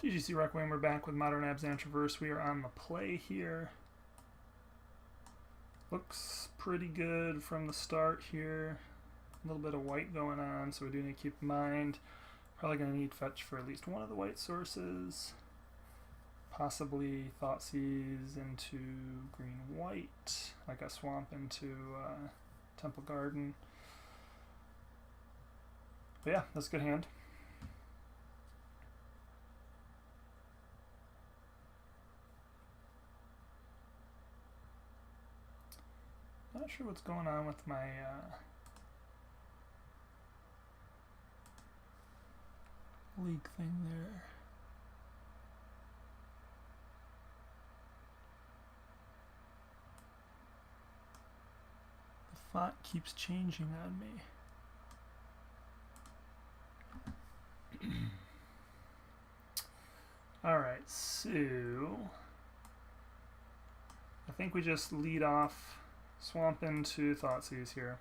TGCRequiem, we're back with Modern Abzan Traverse. We are on the play here. Looks pretty good from the start here. A little bit of white going on, so we do need to keep in mind. Probably going to need fetch for at least one of the white sources. Possibly Thoughtseize into green-white, like a swamp into Temple Garden. But yeah, that's a good hand. Not sure what's going on with my leak thing there. The font keeps changing on me. Alright, so I think we just lead off Swamp into Thoughtseize here.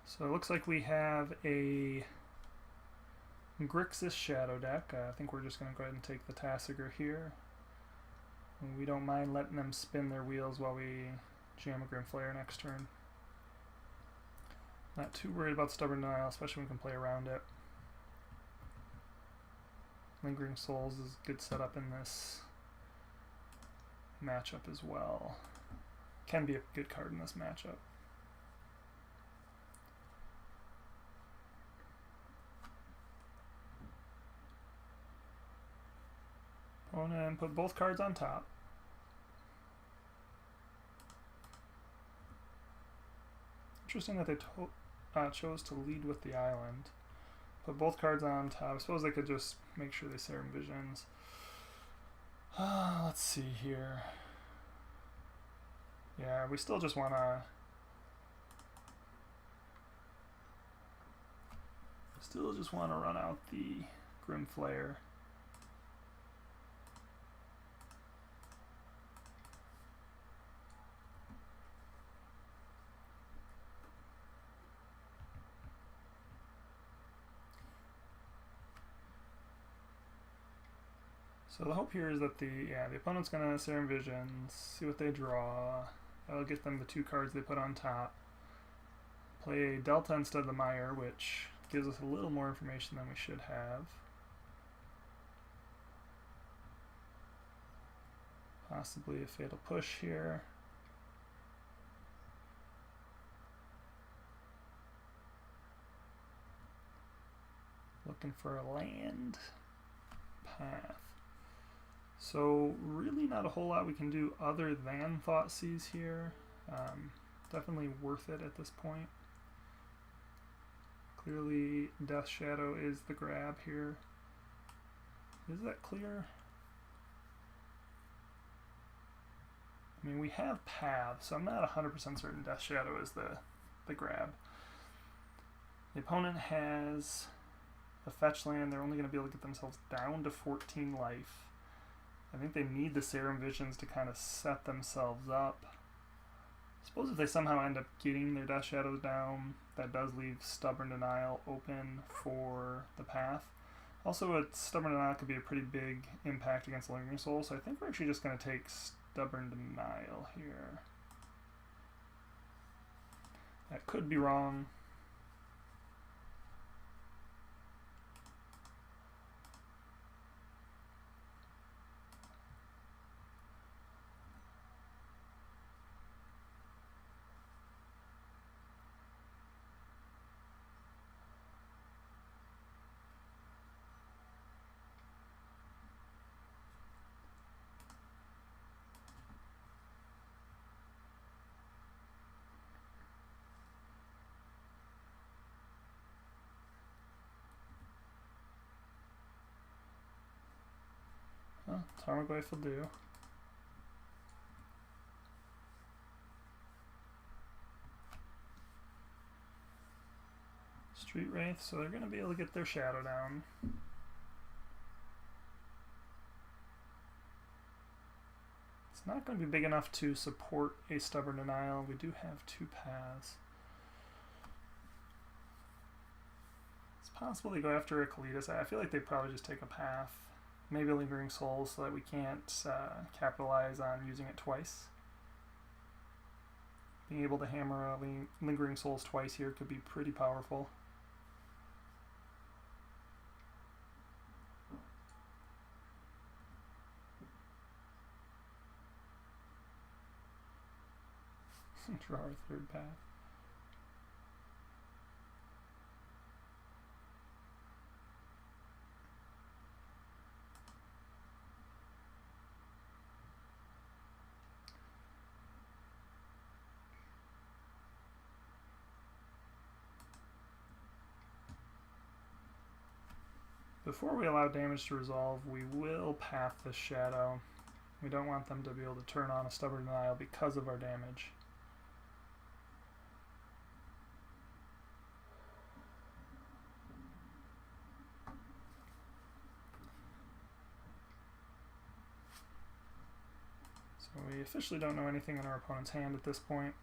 So it looks like we have a Grixis shadow deck. I think we're just going to go ahead and take the Tassiger here. And we don't mind letting them spin their wheels while we jam a Grim Flare next turn. Not too worried about Stubborn Denial, especially when we can play around it. Lingering Souls is a good setup in this matchup as well. Can be a good card in this matchup. Opponent put both cards on top. Interesting that they chose to lead with the island. Put both cards on top. I suppose they could just make sure they Serum Visions. Let's see here. Yeah, we still just want to... run out the Grim Flare. So the hope here is that the opponent's gonna Serum Visions, see what they draw. That'll get them the two cards they put on top. Play a Delta instead of the Mire, which gives us a little more information than we should have. Possibly a Fatal Push here. Looking for a land path. So really not a whole lot we can do other than Thoughtseize here. Definitely worth it at this point. Clearly Death Shadow is the grab here. Is that clear? I mean, we have paths, so I'm not 100% certain Death Shadow is the grab. The opponent has a fetch land. They're only going to be able to get themselves down to 14 life. I think they need the Serum Visions to kind of set themselves up. I suppose if they somehow end up getting their Death Shadows down, that does leave Stubborn Denial open for the path. Also, a Stubborn Denial could be a pretty big impact against Lingering Soul, so I think we're actually just going to take Stubborn Denial here. That could be wrong. Tarmogoyf will do. Street Wraith, so they're going to be able to get their shadow down. It's not going to be big enough to support a Stubborn Denial. We do have 2 paths. It's possible they go after a Kalitas. I feel like they'd probably just take a path. Maybe a Lingering Souls so that we can't capitalize on using it twice. Being able to hammer a Lingering Souls twice here could be pretty powerful. Draw our 3rd path. Before we allow damage to resolve, we will path the Shadow. We don't want them to be able to turn on a Stubborn Denial because of our damage. So we officially don't know anything in our opponent's hand at this point.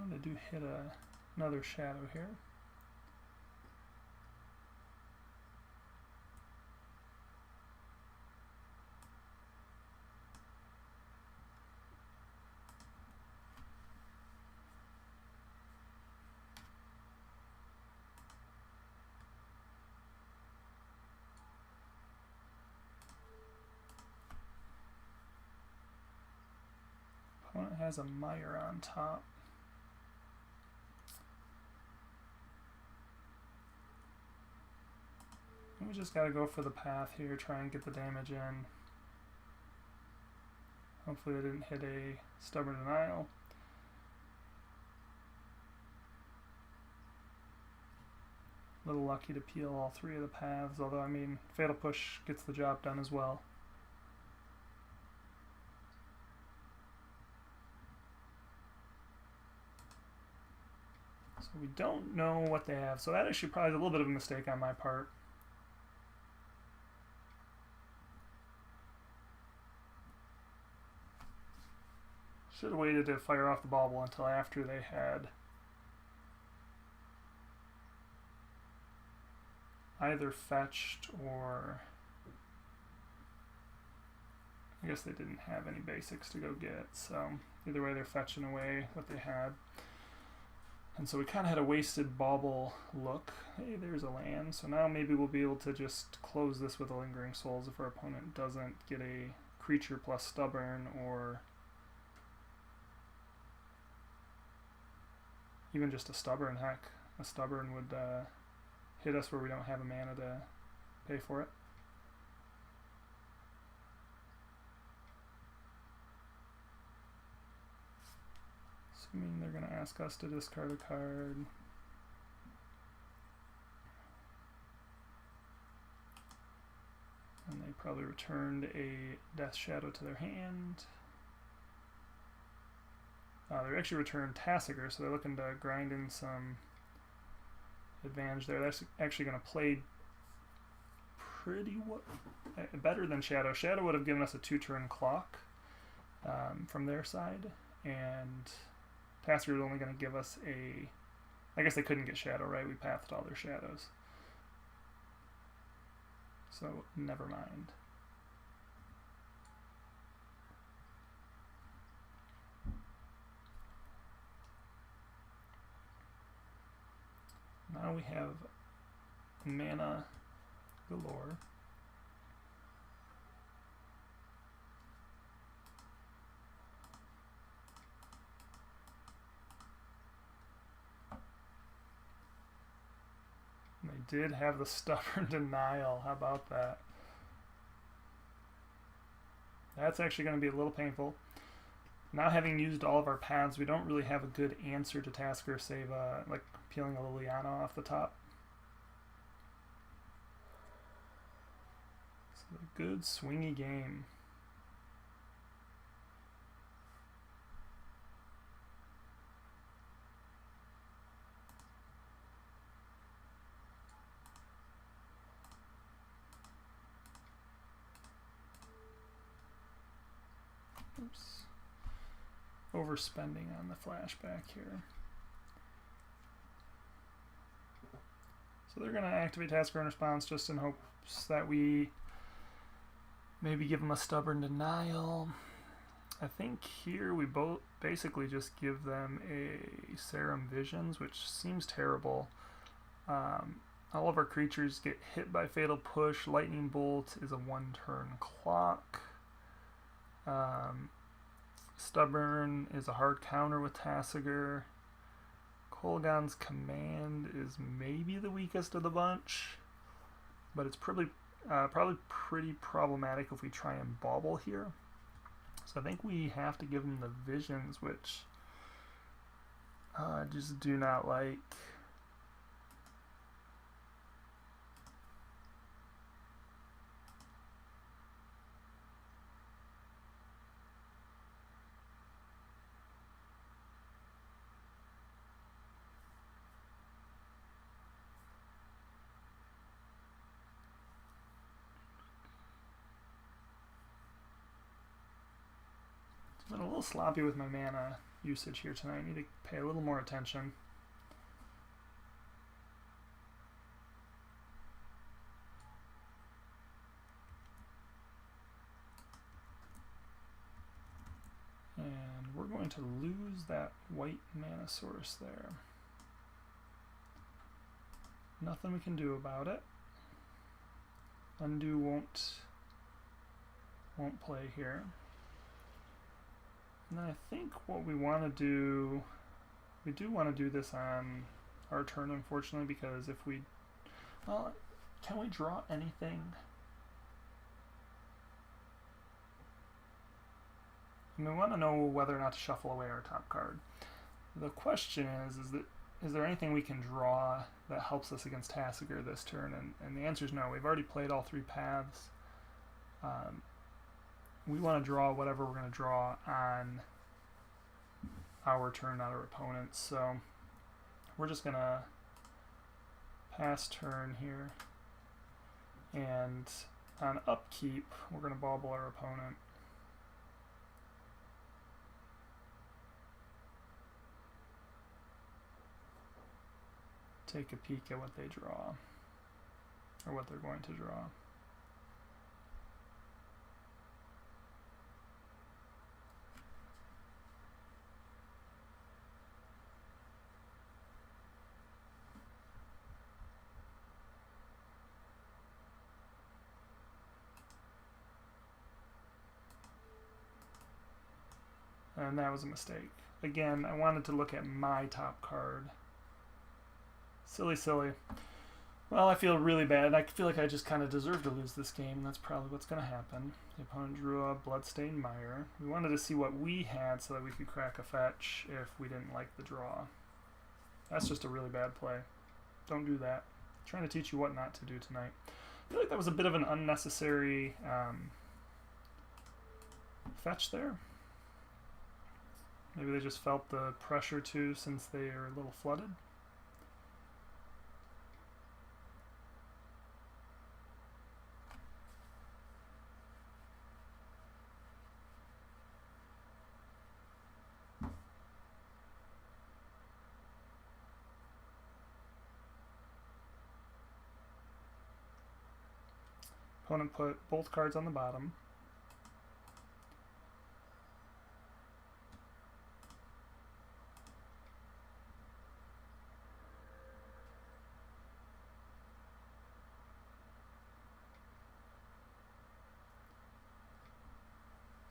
They do hit another Shadow here. Opponent has a Mire on top. We just gotta go for the path here, try and get the damage in. Hopefully they didn't hit a Stubborn Denial. A little lucky to peel all 3 of the paths, although I mean, Fatal Push gets the job done as well. So we don't know what they have, so that actually probably is a little bit of a mistake on my part. Should have waited to fire off the bauble until after they had either fetched or I guess they didn't have any basics to go get, so either way they're fetching away what they had. And so we kind of had a wasted bauble look. Hey, there's a land, so now maybe we'll be able to just close this with a Lingering Souls if our opponent doesn't get a creature plus Stubborn, or even just a Stubborn. Heck, a Stubborn would hit us where we don't have a mana to pay for it. Assuming they're going to ask us to discard a card. And they probably returned a Death Shadow to their hand. They actually returned Tassiger, so they're looking to grind in some advantage there. That's actually going to play pretty better than Shadow. Shadow would have given us a 2-turn clock from their side, and Tassiger is only going to give us a... I guess they couldn't get Shadow, right? We pathed all their Shadows. So, never mind. Now we have mana galore. did have the stubborn denial. How about that? That's actually going to be a little painful. Now having used all of our paths, we don't really have a good answer to Tasker save like peeling a Liliana off the top. So a good swingy game. Oops. Overspending on the flashback here. So they're going to activate Tasker in response just in hopes that we maybe give them a stubborn denial. I think here we both basically just give them a Serum Visions, which seems terrible. All of our creatures get hit by Fatal Push. Lightning Bolt is a 1-turn clock. Stubborn is a hard counter with Tassiger. Kolaghan's Command is maybe the weakest of the bunch, but it's probably pretty problematic if we try and bobble here. So I think we have to give them the Visions, which I just do not like. I've been a little sloppy with my mana usage here tonight. I need to pay a little more attention. And we're going to lose that white mana source there. Nothing we can do about it. Undo won't play here. And then I think what we want to do, we do want to do this on our turn, unfortunately, because if we, well, can we draw anything? I mean, we want to know whether or not to shuffle away our top card. The question is there anything we can draw that helps us against Tassiger this turn? And the answer is no. We've already played all 3 paths. We want to draw whatever we're going to draw on our turn, not our opponent's. So we're just going to pass turn here. And on upkeep, we're going to bobble our opponent. Take a peek at what they draw, or what they're going to draw. And that was a mistake. Again, I wanted to look at my top card. Silly, silly. Well, I feel really bad. I feel like I just kind of deserve to lose this game, and that's probably what's going to happen. The opponent drew a Bloodstained Mire. We wanted to see what we had so that we could crack a fetch if we didn't like the draw. That's just a really bad play. Don't do that. I'm trying to teach you what not to do tonight. I feel like that was a bit of an unnecessary fetch there. Maybe they just felt the pressure too since they are a little flooded. Opponent put both cards on the bottom.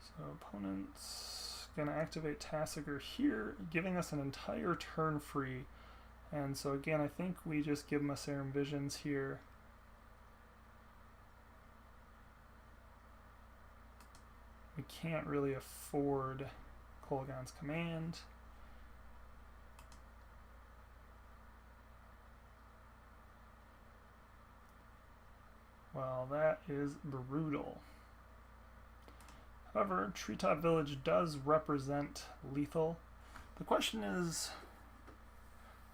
So opponent's going to activate Tassiger here, giving us an entire turn free. And so again, I think we just give them a Serum Visions here. We can't really afford Kolaghan's Command. Well, that is brutal. However, Treetop Village does represent lethal. The question is,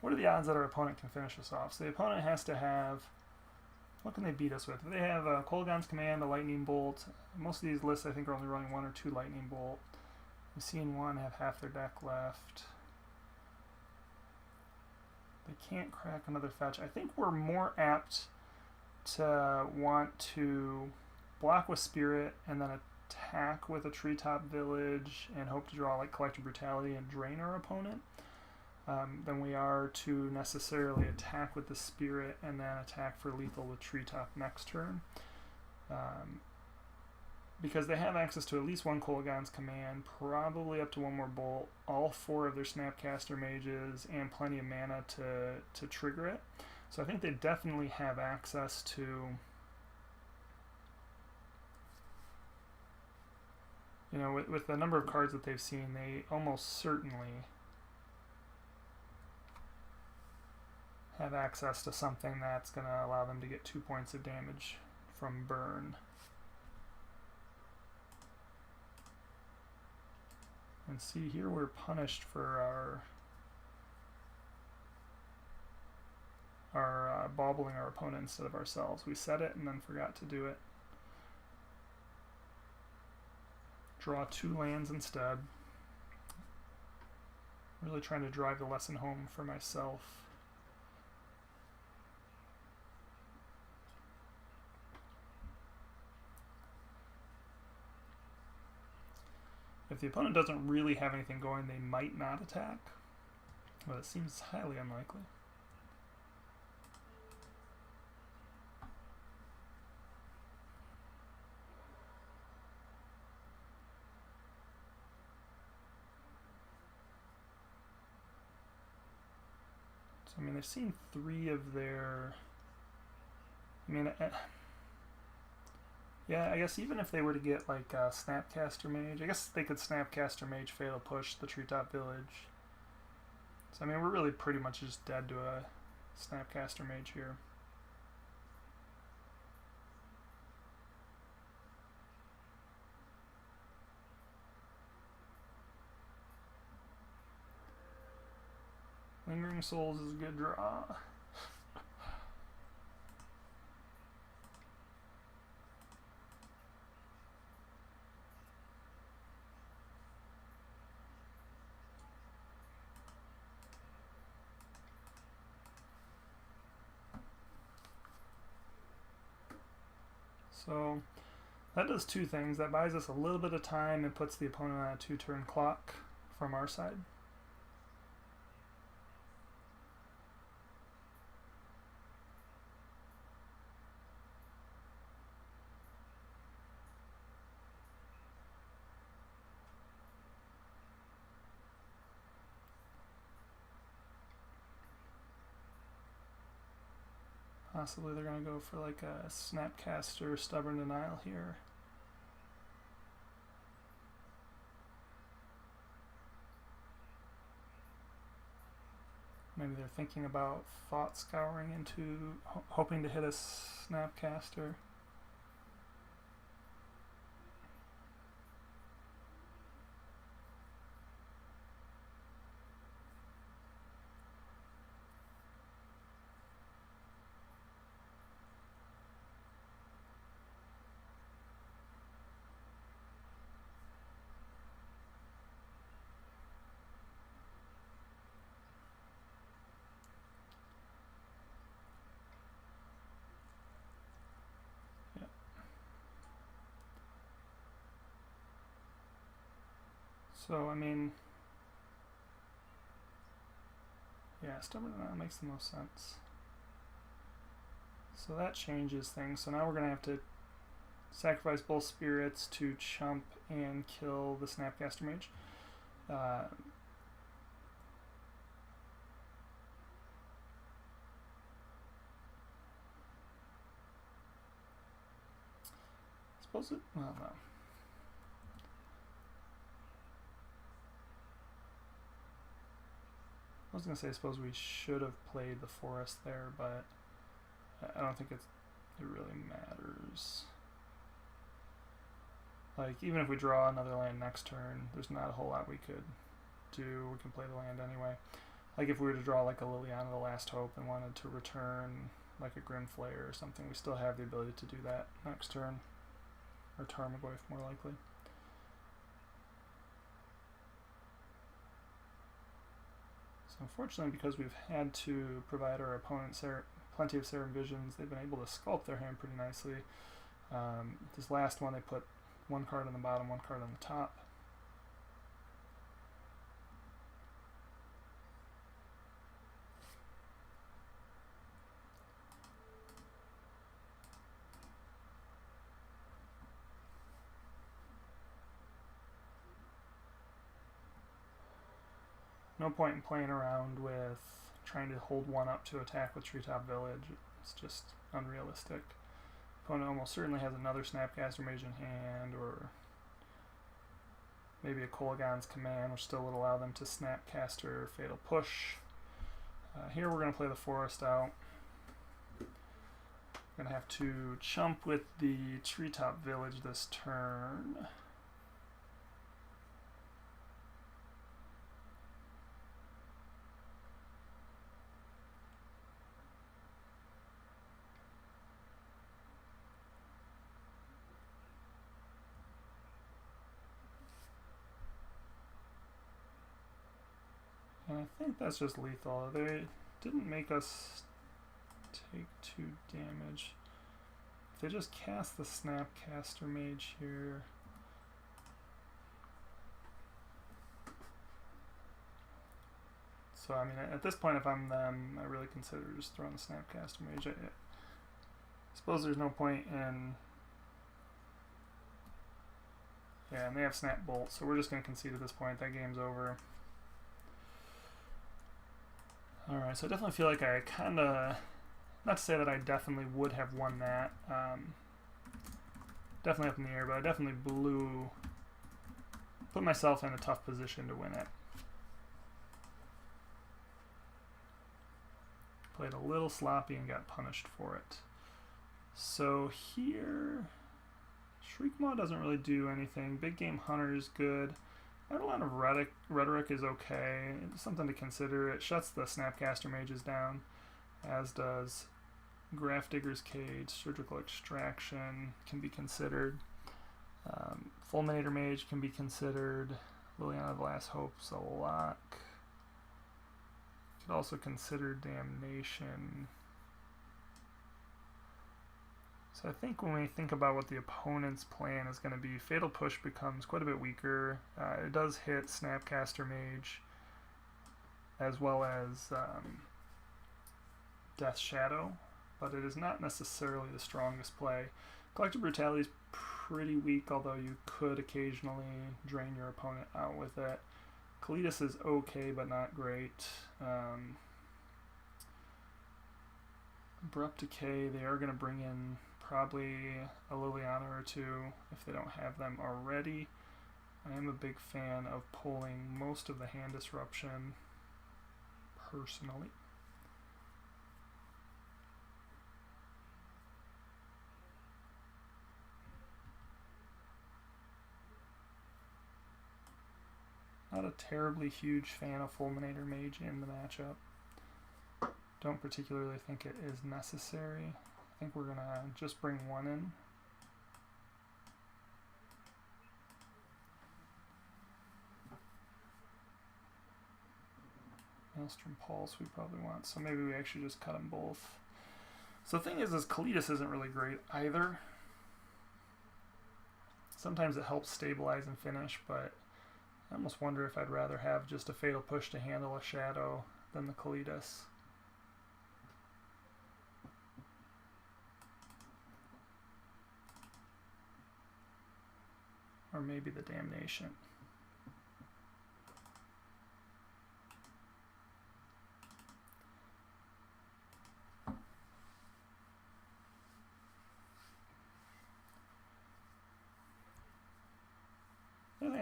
what are the odds that our opponent can finish us off? So the opponent has to have, what can they beat us with? They have a Kolaghan's Command, a Lightning Bolt. Most of these lists I think are only running 1 or 2 Lightning Bolt. We've seen one have half their deck left. They can't crack another fetch. I think we're more apt to want to block with Spirit and then attack with a Treetop Village and hope to draw like Collective Brutality and drain our opponent than we are to necessarily attack with the Spirit and then attack for lethal with Treetop next turn. Because they have access to at least 1 Kolaghan's Command, probably up to 1 more Bolt, all 4 of their Snapcaster Mages, and plenty of mana to trigger it. So I think they definitely have access to, you know, with the number of cards that they've seen, they almost certainly have access to something that's going to allow them to get 2 points of damage from burn. And see, here we're punished for our bobbling our opponent instead of ourselves. We set it and then forgot to do it. Draw 2 lands instead. Really trying to drive the lesson home for myself. If the opponent doesn't really have anything going, they might not attack, but it seems highly unlikely. So, I mean, I've seen 3 of their... I mean, yeah, I guess even if they were to get like a Snapcaster Mage, I guess they could Snapcaster Mage Fatal Push the Treetop Village. So I mean, we're really pretty much just dead to a Snapcaster Mage here. Lingering Souls is a good draw. So that does 2 things. That buys us a little bit of time and puts the opponent on a 2-turn clock from our side. Possibly they're going to go for like a Snapcaster Stubborn Denial here. Maybe they're thinking about Thought Scouring into hoping to hit a Snapcaster. So, I mean, yeah, Stubborn Denial makes the most sense. So that changes things. So now we're going to have to sacrifice both spirits to chump and kill the Snapcaster Mage. Suppose it. Well, no. I was gonna say, I suppose we should have played the forest there, but I don't think it really matters. Like, even if we draw another land next turn, there's not a whole lot we could do. We can play the land anyway. Like, if we were to draw like a Liliana the Last Hope and wanted to return like a Grim Flayer or something, we still have the ability to do that next turn. Or Tarmogoyf, more likely. So unfortunately, because we've had to provide our opponent plenty of Serum Visions, they've been able to sculpt their hand pretty nicely. This last one, they put one card on the bottom, one card on the top. No point in playing around with trying to hold one up to attack with Treetop Village. It's just unrealistic. Opponent almost certainly has another Snapcaster Mage in hand, or maybe a Kolaghan's Command, which still would allow them to Snapcaster Fatal Push. Here we're going to play the forest out. We're going to have to chump with the Treetop Village this turn. And I think that's just lethal. They didn't make us take 2 damage. If they just cast the Snapcaster Mage here. So, I mean, at this point, if I'm them, I really consider just throwing the Snapcaster Mage. I suppose there's no point in... Yeah, and they have Snap Bolt, so we're just going to concede at this point. That game's over. Alright, so I definitely feel like I kind of... Not to say that I definitely would have won that. Definitely up in the air, but I definitely put myself in a tough position to win it. Played a little sloppy and got punished for it. So here, Shriekmaw doesn't really do anything. Big Game Hunter is good. Eidolon of Rhetoric is okay. It's something to consider. It shuts the Snapcaster Mages down, as does Grafdigger's Cage. Surgical Extraction can be considered. Fulminator Mage can be considered. Liliana the Last Hope's a lock. Could also consider Damnation. So I think when we think about what the opponent's plan is going to be, Fatal Push becomes quite a bit weaker. It does hit Snapcaster Mage as well as Death Shadow, but it is not necessarily the strongest play. Collective Brutality is pretty weak, although you could occasionally drain your opponent out with it. Kalitas is okay, but not great. Abrupt Decay, they are going to bring in probably a Liliana or two if they don't have them already. I am a big fan of pulling most of the hand disruption, personally. Not a terribly huge fan of Fulminator Mage in the matchup. Don't particularly think it is necessary. I think we're going to just bring one in. Maelstrom Pulse we probably want, so maybe we actually just cut them both. So the thing is Kalitas isn't really great either. Sometimes it helps stabilize and finish, but I almost wonder if I'd rather have just a Fatal Push to handle a Shadow than the Kalitas. Or maybe the Damnation.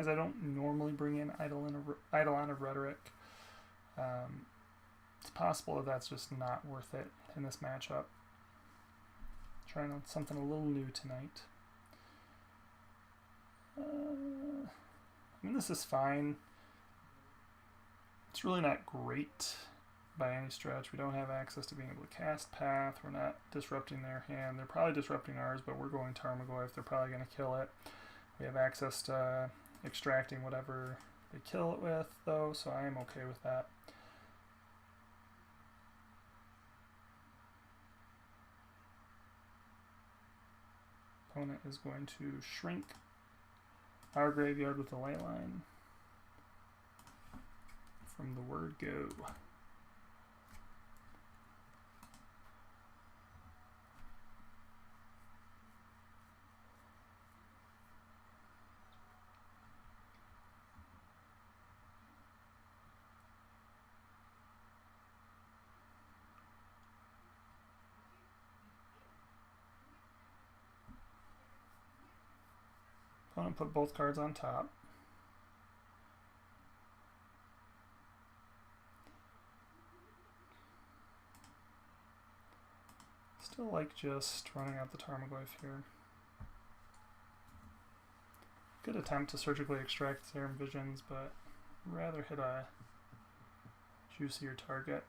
guys I don't normally bring in Eidolon of Rhetoric. It's possible that that's just not worth it in this matchup. Trying on something a little new tonight. I mean, this is fine. It's really not great by any stretch. We don't have access to being able to cast Path. We're not disrupting their hand. They're probably disrupting ours, but we're going Tarmogoyf. They're probably going to kill it. We have access to extracting whatever they kill it with, though, so I am okay with that. Opponent is going to shrink our graveyard with the Leyline from the word go. Opponent put both cards on top. Still like just running out the Tarmogoyf here. Good attempt to surgically extract Serum Visions, but rather hit a juicier target.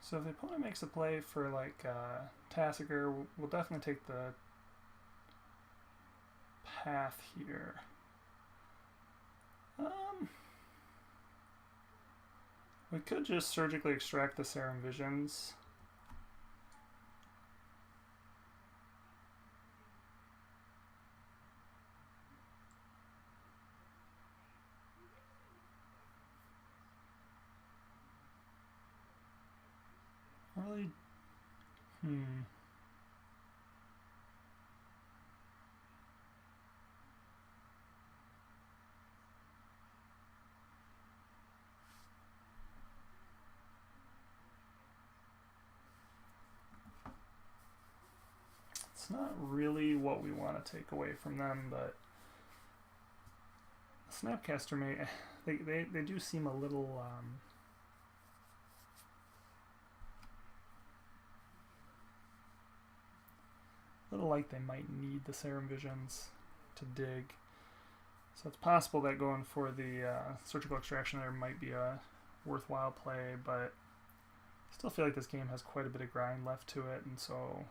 So if the opponent makes a play for like Tassiger, we'll definitely take the Path here. We could just surgically extract the Serum Visions. Really? It's not really what we want to take away from them, but Snapcaster they do seem a little like they might need the Serum Visions to dig. So it's possible that going for the surgical extraction there might be a worthwhile play, but I still feel like this game has quite a bit of grind left to it, and so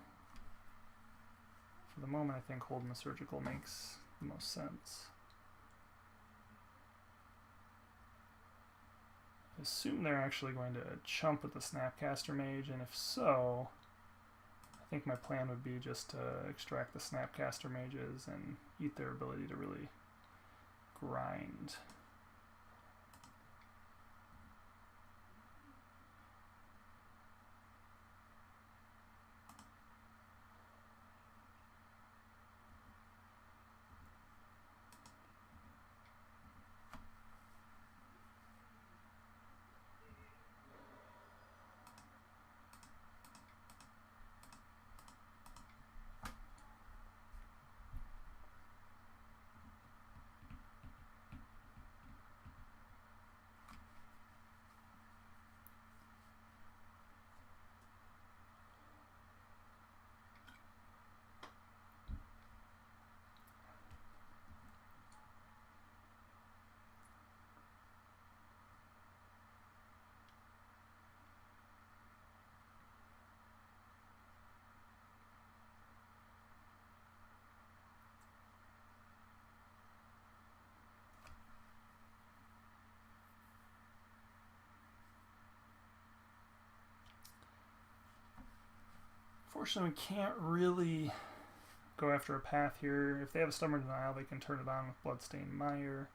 for the moment I think holding the surgical makes the most sense. I assume they're actually going to chump with the Snapcaster Mage, and if so, I think my plan would be just to extract the Snapcaster Mages and eat their ability to really grind. Unfortunately, we can't really go after a path here. If they have a Stubborn Denial, they can turn it on with Bloodstained Mire.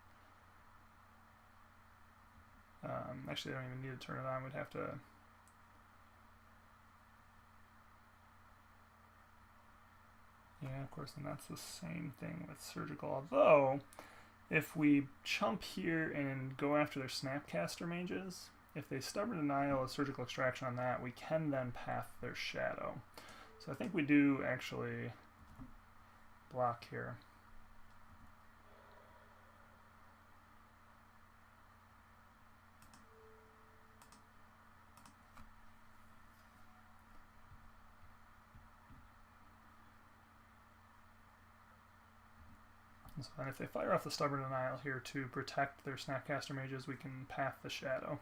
Actually, they don't even need to turn it on. We'd have to... Yeah, of course, and that's the same thing with Surgical. Although, if we chump here and go after their Snapcaster Mages, if they Stubborn Denial a Surgical Extraction on that, we can then path their Shadow. So I think we do actually block here. So then if they fire off the Stubborn Denial here to protect their Snapcaster Mages, we can path the Shadow.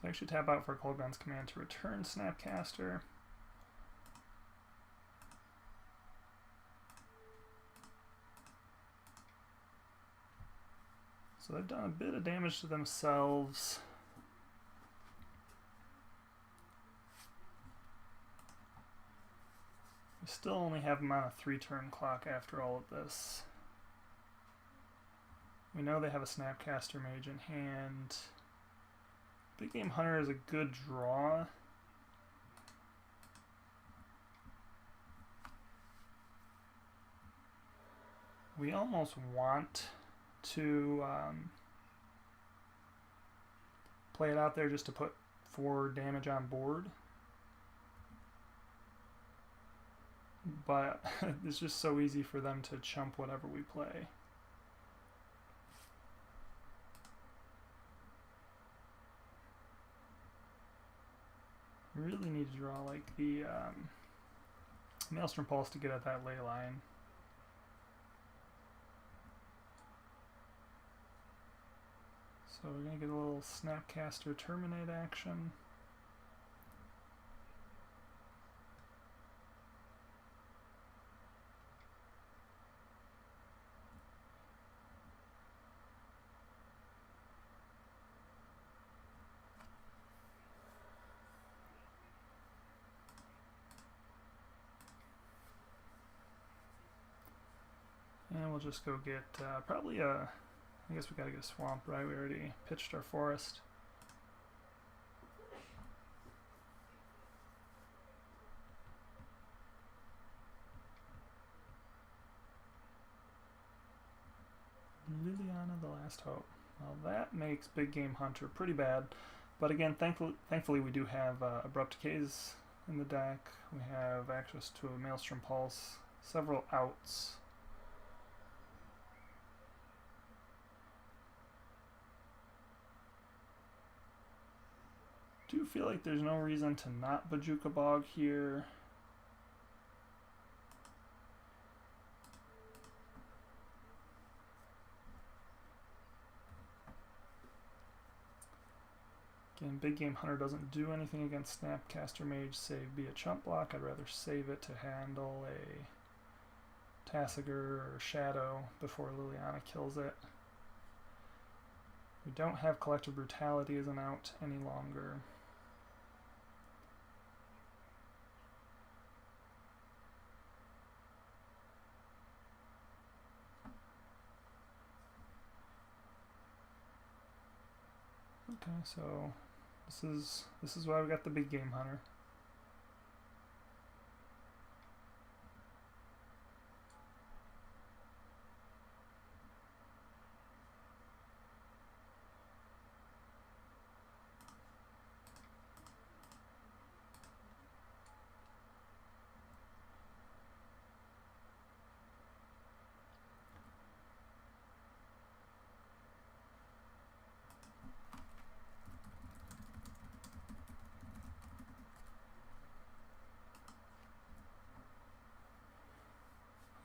So I should tap out for Kolaghan's command to return Snapcaster. So they've done a bit of damage to themselves. We still only have them on a 3-turn clock after all of this. We know they have a Snapcaster Mage in hand. Big Game Hunter is a good draw. We almost want to play it out there just to put 4 damage on board. But it's just so easy for them to chump whatever we play. We really need to draw like the Maelstrom Pulse to get at that ley line. So we're going to get a little Snapcaster Terminate action. And we'll just go get probably a... I guess we gotta get a swamp, right? We already pitched our forest. Liliana, the Last Hope. Well, that makes Big Game Hunter pretty bad. But again, thankfully we do have Abrupt Decays in the deck. We have access to a Maelstrom Pulse, several outs. Do feel like there's no reason to not Bojuka Bog here. Again, Big Game Hunter doesn't do anything against Snapcaster Mage save be a chump block. I'd rather save it to handle a Tassiger or Shadow before Liliana kills it. We don't have Collective Brutality as an out any longer. Okay, so this is why we got the Big Game Hunter.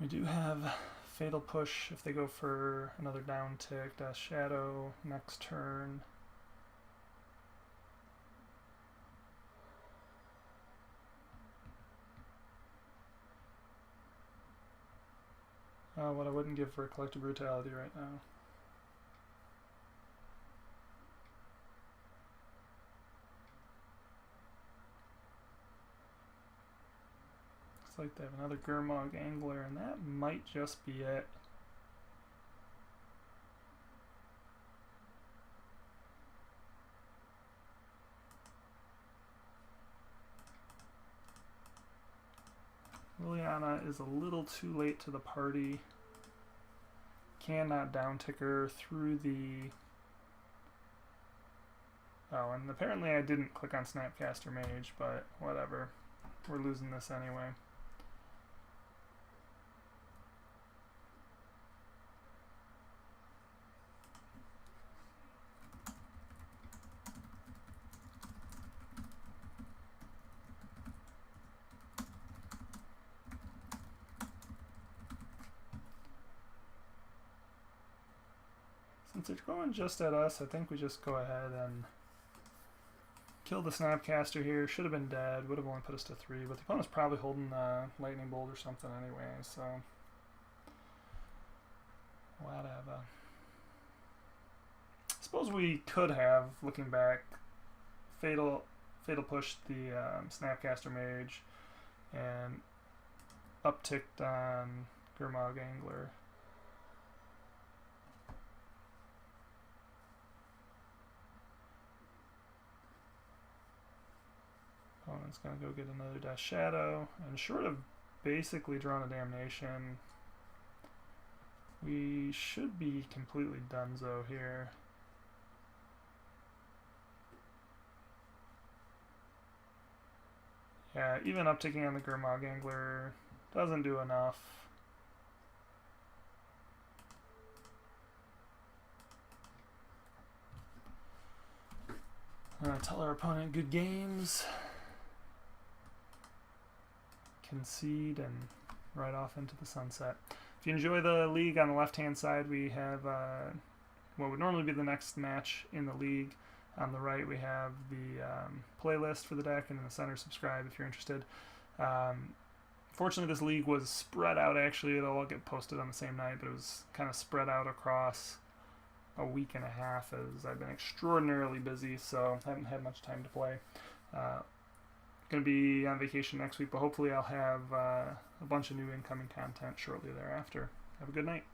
We do have Fatal Push if they go for another down tick, Death Shadow next turn. Oh, what I wouldn't give for a Collective Brutality right now. Looks like they have another Gurmag Angler, and that might just be it. Liliana is a little too late to the party. Cannot down ticker through the... Oh, and apparently I didn't click on Snapcaster Mage, but whatever. We're losing this anyway. Since it's going just at us, I think we just go ahead and kill the Snapcaster here. Should have been dead. Would have only put us to 3, but the opponent's probably holding Lightning Bolt or something anyway, so... whatever. I suppose we could have, looking back, Fatal pushed the Snapcaster Mage and upticked on Gurmag Angler. Opponent's gonna go get another Death Shadow, and short of basically drawing a Damnation, we should be completely donezo here. Yeah, even upticking on the Gurmag Angler doesn't do enough. Tell our opponent good games. Concede and right off into the sunset. If you enjoy the league, on the left-hand side we have what would normally be the next match in the league. On the right we have the playlist for the deck, and in the center, subscribe if you're interested. Fortunately, this league was spread out. Actually, it'll all get posted on the same night, but it was kind of spread out across a week and a half, as I've been extraordinarily busy, so haven't had much time to play. Going to be on vacation next week, but hopefully I'll have a bunch of new incoming content shortly thereafter. Have a good night.